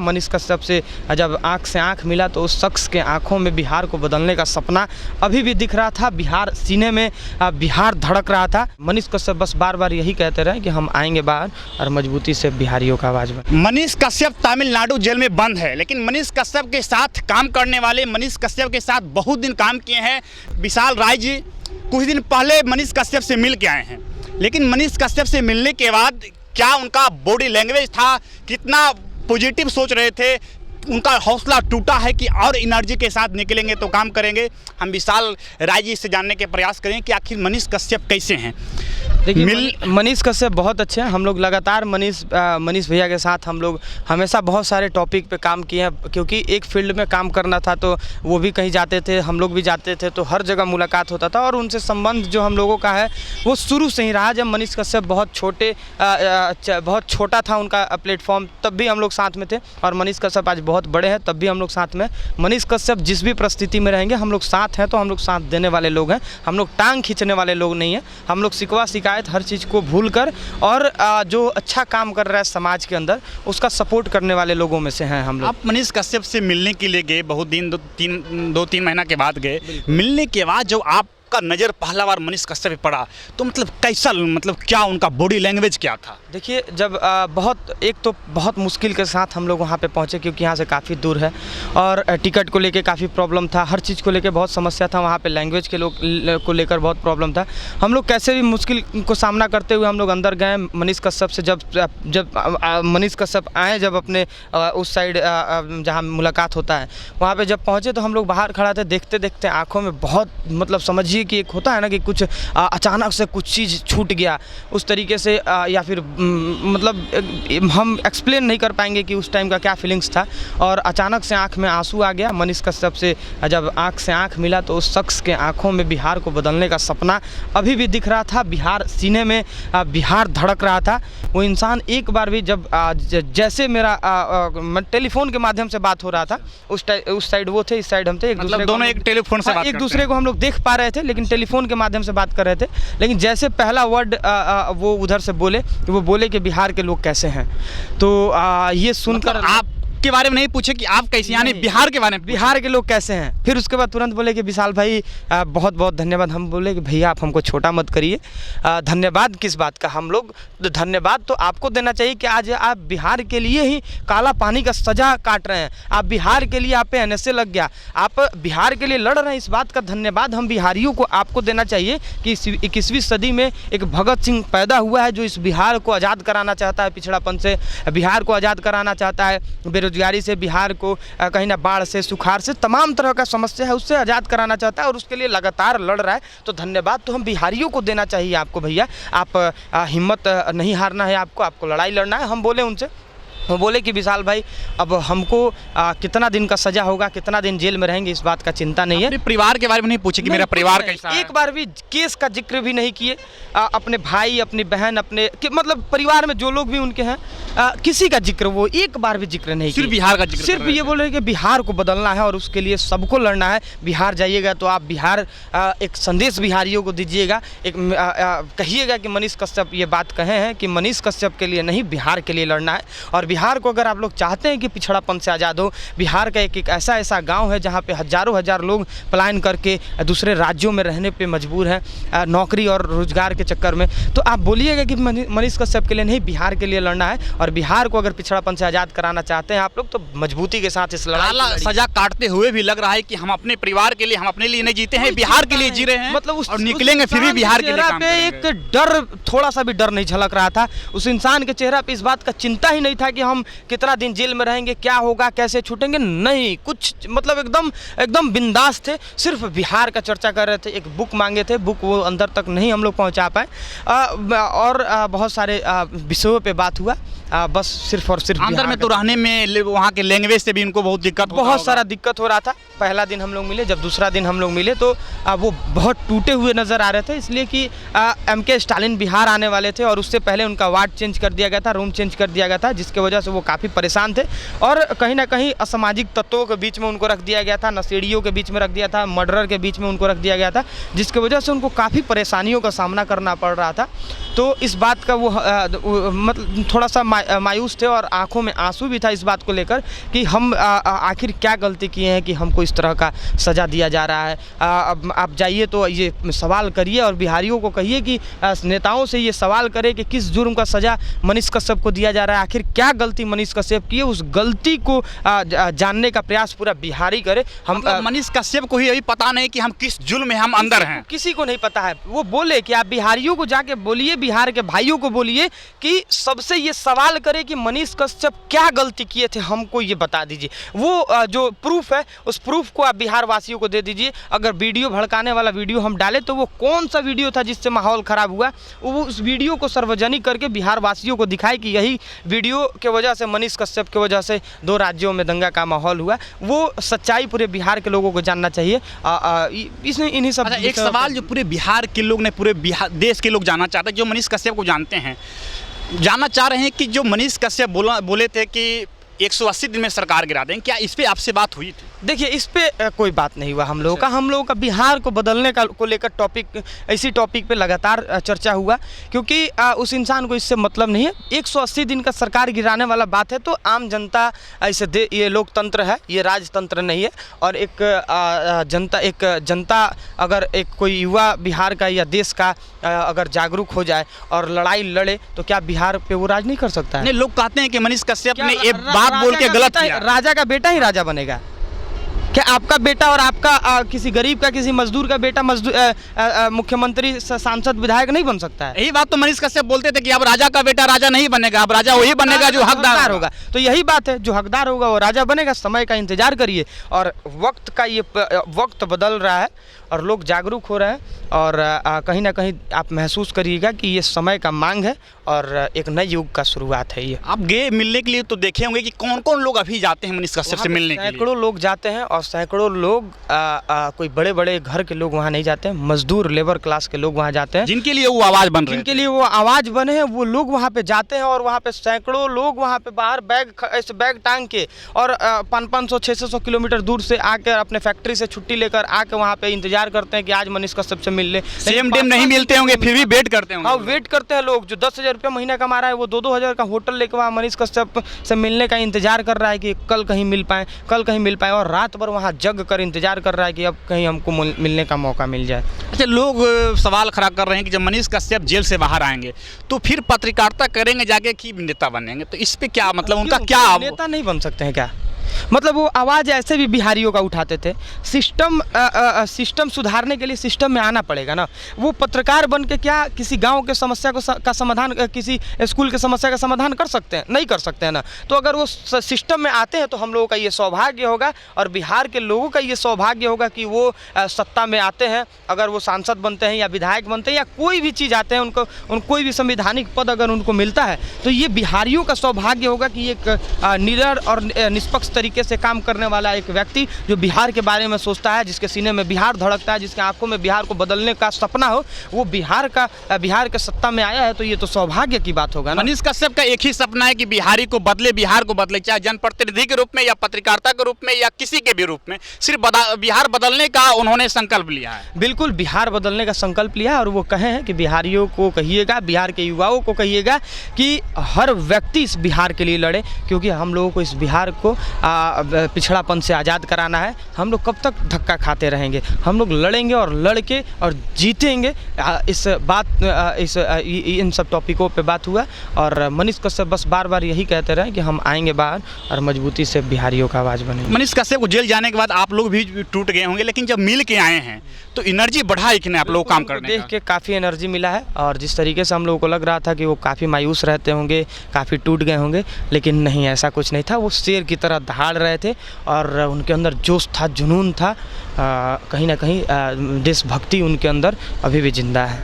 मनीष कश्यप से जब आंख से आंख मिला तो उस शख्स के आंखों में बिहार को बदलने का सपना अभी भी दिख रहा था। बिहार सीने में बिहार धड़क रहा था। मनीष कश्यप बस बार बार यही कहते रहे कि हम आएंगे बाहर और मजबूती से बिहारियों का आवाज़ बने। मनीष कश्यप तमिलनाडु जेल में बंद है, लेकिन मनीष कश्यप के साथ काम करने वाले, मनीष कश्यप के साथ बहुत दिन काम किए हैं विशाल राय जी कुछ दिन पहले मनीष कश्यप से मिल के आए हैं। लेकिन मनीष कश्यप से मिलने के बाद क्या उनका बॉडी लैंग्वेज था, कितना पॉजिटिव सोच रहे थे, उनका हौसला टूटा है कि और एनर्जी के साथ निकलेंगे तो काम करेंगे। हम विशाल राय जी से जानने के प्रयास करें कि आखिर मनीष कश्यप कैसे हैं। देखिए मनीष कश्यप बहुत अच्छे हैं। हम लोग लगातार मनीष भैया के साथ हम लोग हमेशा बहुत सारे टॉपिक पे काम किए हैं, क्योंकि एक फील्ड में काम करना था तो वो भी कहीं जाते थे, हम लोग भी जाते थे, तो हर जगह मुलाकात होता था और उनसे संबंध जो हम लोगों का है वो शुरू से ही रहा। जब मनीष कश्यप बहुत छोटा था उनका प्लेटफॉर्म, तब भी हम लोग साथ में थे और मनीष कश्यप आज बहुत बड़े हैं तब भी हम लोग साथ में। मनीष कश्यप जिस भी परिस्थिति में रहेंगे हम लोग साथ हैं, तो हम लोग साथ देने वाले लोग हैं। हम लोग टांग खींचने वाले लोग नहीं हैं। हम लोग शिकवा शिकायत हर चीज़ को भूल कर और जो अच्छा काम कर रहा है समाज के अंदर उसका सपोर्ट करने वाले लोगों में से हैं हम लोग। आप मनीष कश्यप से मिलने के लिए गए, बहुत दिन दो तीन महीना के बाद गए। मिलने के बाद जो आपका नज़र पहला बार मनीष कश्यप पे पड़ा तो मतलब कैसा, मतलब क्या उनका बॉडी लैंग्वेज क्या था? देखिए जब बहुत मुश्किल के साथ हम लोग वहाँ पे पहुँचे, क्योंकि यहाँ से काफ़ी दूर है और टिकट को लेके काफ़ी प्रॉब्लम था, हर चीज़ को लेके बहुत समस्या था। वहाँ पे लैंग्वेज के को लेकर बहुत प्रॉब्लम था। हम लोग कैसे भी मुश्किल को सामना करते हुए हम लोग अंदर गए। मनीष कश्यप से जब मनीष कश्यप आए, जब अपने उस साइड जहाँ मुलाकात होता है वहाँ पर जब पहुँचे तो हम लोग बाहर खड़ा थे, देखते देखते आँखों में बहुत, मतलब समझिए कि एक होता है ना कि कुछ अचानक से कुछ चीज़ छूट गया उस तरीके से, या फिर मतलब हम एक्सप्लेन नहीं कर पाएंगे कि उस टाइम का क्या फीलिंग्स था। और अचानक से आंख में आंसू आ गया। मनीष कश्यप से जब आंख से आंख मिला तो उस शख्स के आंखों में बिहार को बदलने का सपना अभी भी दिख रहा था। बिहार सीने में बिहार धड़क रहा था। वो इंसान एक बार भी जब जैसे मेरा टेलीफोन के माध्यम से बात हो रहा था, उस साइड वो थे, इस साइड हम थे, दोनों एक टेलीफोन से एक दूसरे को हम लोग देख पा रहे थे, लेकिन टेलीफोन के माध्यम से बात कर रहे थे। लेकिन जैसे पहला वर्ड वो उधर से बोले कि बिहार के लोग कैसे हैं, तो ये सुनकर मतलब आप के बारे में नहीं पूछे कि आप कैसे, यानी बिहार के बारे में, बिहार के लोग कैसे हैं। फिर उसके बाद तुरंत बोले कि विशाल भाई बहुत बहुत धन्यवाद। हम बोले कि भैया आप हमको छोटा मत करिए, धन्यवाद किस बात का, हम लोग धन्यवाद तो आपको देना चाहिए कि आज आप बिहार के लिए ही काला पानी का सजा काट रहे हैं। आप बिहार के लिए, आप पे NSA लग गया, आप बिहार के लिए लड़ रहे हैं। इस बात का धन्यवाद हम बिहारियों को आपको देना चाहिए कि 21वीं सदी में एक भगत सिंह पैदा हुआ है जो इस बिहार को आज़ाद कराना चाहता है, पिछड़ापन से बिहार को आज़ाद कराना चाहता है, बेरोजगारी से बिहार को, कहीं ना बाढ़ से, सुखाड़ से, तमाम तरह का समस्या है उससे आज़ाद कराना चाहता है और उसके लिए लगातार लड़ रहा है। तो धन्यवाद तो हम बिहारियों को देना चाहिए आपको भैया। आप हिम्मत नहीं हारना है, आपको लड़ाई लड़ना है। हम बोले उनसे, वो बोले कि विशाल भाई अब हमको कितना दिन का सजा होगा, कितना दिन जेल में रहेंगे, इस बात का चिंता नहीं है। परिवार के बारे में नहीं पूछे कि मेरा परिवार कैसा है? एक बार भी केस का जिक्र भी नहीं किए। अपने भाई, अपनी बहन, मतलब परिवार में जो लोग भी उनके हैं, किसी का जिक्र वो एक बार भी जिक्र नहीं किया। सिर्फ बिहार का जिक्र, सिर्फ ये बोल रहे कि बिहार को बदलना है और उसके लिए सबको लड़ना है। बिहार जाइएगा तो आप बिहार एक संदेश बिहारियों को दीजिएगा, एक कहिएगा कि मनीष कश्यप ये बात कहे हैं कि मनीष कश्यप के लिए नहीं, बिहार के लिए लड़ना है। और बिहार को अगर आप लोग चाहते हैं कि पिछड़ापन से आज़ाद हो, बिहार का एक ऐसा गांव है जहां पे हज़ारों लोग पलायन करके दूसरे राज्यों में रहने पे मजबूर हैं नौकरी और रोजगार के चक्कर में, तो आप बोलिएगा कि मनीष कश्यप के लिए नहीं, बिहार के लिए लड़ना है। और बिहार को अगर पिछड़ापन से आज़ाद कराना चाहते हैं आप लोग तो मजबूती के साथ इस लड़ाई सजा काटते हुए भी लग रहा है कि हम अपने परिवार के लिए, हम अपने लिए नहीं जीते हैं, बिहार के लिए जी रहे हैं, मतलब और निकलेंगे फिर भी बिहार के लिए काम करेंगे। एक डर, थोड़ा सा भी डर नहीं झलक रहा था उस इंसान के चेहरा पे। इस बात का चिंता ही नहीं था कि हम कितना दिन जेल में रहेंगे, क्या होगा, कैसे छूटेंगे, नहीं कुछ, मतलब एकदम बिंदास थे। सिर्फ बिहार का चर्चा कर रहे थे। एक बुक मांगे थे, बुक वो अंदर तक नहीं हम लोग पहुंचा पाए और बहुत सारे विषयों पे बात हुआ। बस सिर्फ और सिर्फ अंदर में तो रहने में वहाँ के लैंग्वेज से भी उनको बहुत सारा दिक्कत हो रहा था। पहला दिन हम लोग मिले, जब दूसरा दिन हम लोग मिले तो वो बहुत टूटे हुए नज़र आ रहे थे, इसलिए कि MK स्टालिन बिहार आने वाले थे और उससे पहले उनका वार्ड चेंज कर दिया गया था, रूम चेंज कर दिया गया था, जिसकी वजह से वो काफ़ी परेशान थे और कहीं ना कहीं असामाजिक तत्वों के बीच में उनको रख दिया गया था, नशेड़ियों के बीच में रख दिया था, मर्डरर के बीच में उनको रख दिया गया था, जिसकी वजह से उनको काफ़ी परेशानियों का सामना करना पड़ रहा था। तो इस बात का वो मतलब थोड़ा सा मायूस थे और आंखों में आंसू भी था इस बात को लेकर कि हम आखिर क्या गलती किए हैं कि हमको इस तरह का सज़ा दिया जा रहा है। अब आप जाइए तो ये सवाल करिए और बिहारियों को कहिए कि नेताओं से ये सवाल करें कि किस जुर्म का सज़ा मनीष कश्यप को दिया जा रहा है, आखिर क्या गलती मनीष कश्यप की है, उस गलती को जानने का प्रयास पूरा बिहारी करे। हम मनीष कश्यप को ही अभी पता नहीं कि हम किस जुल्म में हम अंदर हैं, किसी को नहीं पता है। वो बोले कि आप बिहारियों को जाके बोलिए, बिहार के भाइयों को बोलिए कि सबसे ये सवाल करे कि मनीष कश्यप क्या गलती किए थे, हमको ये बता दीजिए। वो जो प्रूफ है उस प्रूफ को आप बिहार वासियों को दे दीजिए। अगर वीडियो भड़काने वाला वीडियो हम डालें तो वो कौन सा वीडियो था जिससे माहौल ख़राब हुआ, वो उस वीडियो को सार्वजनिक करके बिहार वासियों को दिखाए कि यही वीडियो के वजह से मनीष कश्यप की वजह से 2 राज्यों में दंगा का माहौल हुआ। वो सच्चाई पूरे बिहार के लोगों को जानना चाहिए। इसने इन्हीं सब एक सवाल जो पूरे बिहार के लोग ने, पूरे बिहार देश के लोग जानना चाहते हैं, जो मनीष कश्यप को जानते हैं, जानना चाह रहे हैं कि जो मनीष कश्यप बोले थे कि 180 दिन में सरकार गिरा दें, क्या इस पे आपसे बात हुई थी? देखिए, इस पे कोई बात नहीं हुआ हम लोगों का बिहार को बदलने का को लेकर टॉपिक, इसी टॉपिक पे लगातार चर्चा हुआ, क्योंकि उस इंसान को इससे मतलब नहीं है। 180 दिन का सरकार गिराने वाला बात है तो आम जनता ऐसे ये लोकतंत्र है, ये राजतंत्र नहीं है। और एक जनता अगर एक कोई युवा बिहार का या देश का अगर जागरूक हो जाए और लड़ाई लड़े तो क्या बिहार पे वो राज नहीं कर सकता है? नहीं, लोग कहते हैं कि मनीष कश्यप ने ये बात बोल के गलत किया। राजा का बेटा ही राजा बनेगा क्या? आपका बेटा और आपका किसी गरीब का, किसी मजदूर का बेटा मुख्यमंत्री, सांसद, विधायक नहीं बन सकता है? यही बात तो मनीष कश्यप बोलते थे कि अब राजा का बेटा राजा नहीं बनेगा, अब राजा वही बनेगा जो हकदार होगा। तो यही बात है, जो हकदार होगा वो राजा बनेगा। समय का इंतजार करिए। और वक्त बदल रहा है और लोग जागरूक हो रहे हैं और कहीं ना कहीं आप महसूस करिएगा कि ये समय का मांग है और एक नए युग का शुरुआत है। ये आप गए मिलने के लिए तो देखे होंगे कि कौन कौन लोग अभी जाते हैं मनीष कश्यप से मिलने के लिए? सैकड़ों लोग जाते हैं और सैकड़ों लोग कोई बड़े बड़े घर के लोग वहाँ नहीं जाते हैं, मजदूर लेबर क्लास के लोग वहाँ जाते हैं, जिनके लिए वो आवाज़ बन रहे हैं, जिनके लिए वो आवाज़ बने हैं, वो लोग वहाँ पे जाते हैं। और वहाँ पे सैकड़ों लोग वहाँ पे बाहर बैग टांग के और 500-600 किलोमीटर दूर से आकर अपने फैक्ट्री से छुट्टी लेकर आके वहाँ पे इंतजार करते हैं कि आज मनीष कश्यप से मिल ले। सेम टाइम नहीं मिलते होंगे फिर भी वेट करते होंगे। हाँ, वेट करते हैं लोग। जो 10,000 रुपये महीना कमा रहा है वो 2-2 हज़ार का होटल लेकर वहाँ मनीष कश्यप से मिलने का इंतजार कर रहा है कि कल कहीं मिल पाए और रात भर वहाँ जग कर इंतजार कर रहा है कि अब कहीं हमको मिलने का मौका मिल जाए। अच्छा, लोग सवाल खड़ा कर रहे हैं कि जब मनीष कश्यप जेल से बाहर आएंगे तो फिर पत्रकारिता करेंगे जाके कि नेता बनेंगे, तो इस पे क्या मतलब उनका क्या? नेता नहीं बन सकते हैं क्या? मतलब वो आवाज़ ऐसे भी बिहारियों का उठाते थे। सिस्टम सुधारने के लिए सिस्टम में आना पड़ेगा ना। वो पत्रकार बन के क्या किसी गांव के समस्या का समाधान, किसी स्कूल के समस्या का समाधान कर सकते हैं? नहीं कर सकते हैं ना। तो अगर वो सिस्टम में आते हैं तो हम लोगों का ये सौभाग्य होगा और बिहार के लोगों का ये सौभाग्य होगा कि वो सत्ता में आते हैं। अगर वो सांसद बनते हैं या विधायक बनते हैं या कोई भी चीज़ आते हैं, कोई भी संवैधानिक पद अगर उनको मिलता है तो ये बिहारियों का सौभाग्य होगा कि एक निडर और निष्पक्ष तरीके से काम करने वाला एक व्यक्ति जो बिहार के बारे में सोचता है, जिसके सीने में बिहार धड़कता है, जिसके आंखों में बिहार को बदलने का सपना हो, वो बिहार के सत्ता में आया है। तो ये तो सौभाग्य की बात होगा ना। मनीष कश्यप का एक ही सपना है कि बिहार को बदले, चाहे जनप्रतिनिधि के रूप में या पत्रकारिता के रूप में या किसी के भी रूप में, सिर्फ बिहार बदलने का उन्होंने संकल्प लिया है। बिल्कुल, बिहार बदलने का संकल्प लिया है और वो कहे हैं कि बिहारियों को कहिएगा, बिहार के युवाओं को कहिएगा कि हर व्यक्ति इस बिहार के लिए लड़े, क्योंकि हम लोगों को इस बिहार को पिछड़ापन से आज़ाद कराना है। हम लोग कब तक धक्का खाते रहेंगे? हम लोग लड़ेंगे और लड़के और जीतेंगे। इन सब टॉपिकों पे बात हुआ और मनीष कश्यप बस बार बार यही कहते रहे कि हम आएंगे बाहर और मजबूती से बिहारियों का आवाज़ बनेंगे। मनीष कश्यप को जेल जाने के बाद आप लोग भी टूट गए होंगे, लेकिन जब मिल के आए हैं तो एनर्जी बढ़ा है कि नहीं आप लोग काम करने? देख के काफ़ी एनर्जी मिला है और जिस तरीके से हम लोगों को लग रहा था कि वो काफ़ी मायूस रहते होंगे, काफ़ी टूट गए होंगे, लेकिन नहीं, ऐसा कुछ नहीं था। वो शेर की तरह दहाड़ रहे थे और उनके अंदर जोश था, जुनून था, कहीं ना कहीं देशभक्ति उनके अंदर अभी भी जिंदा है।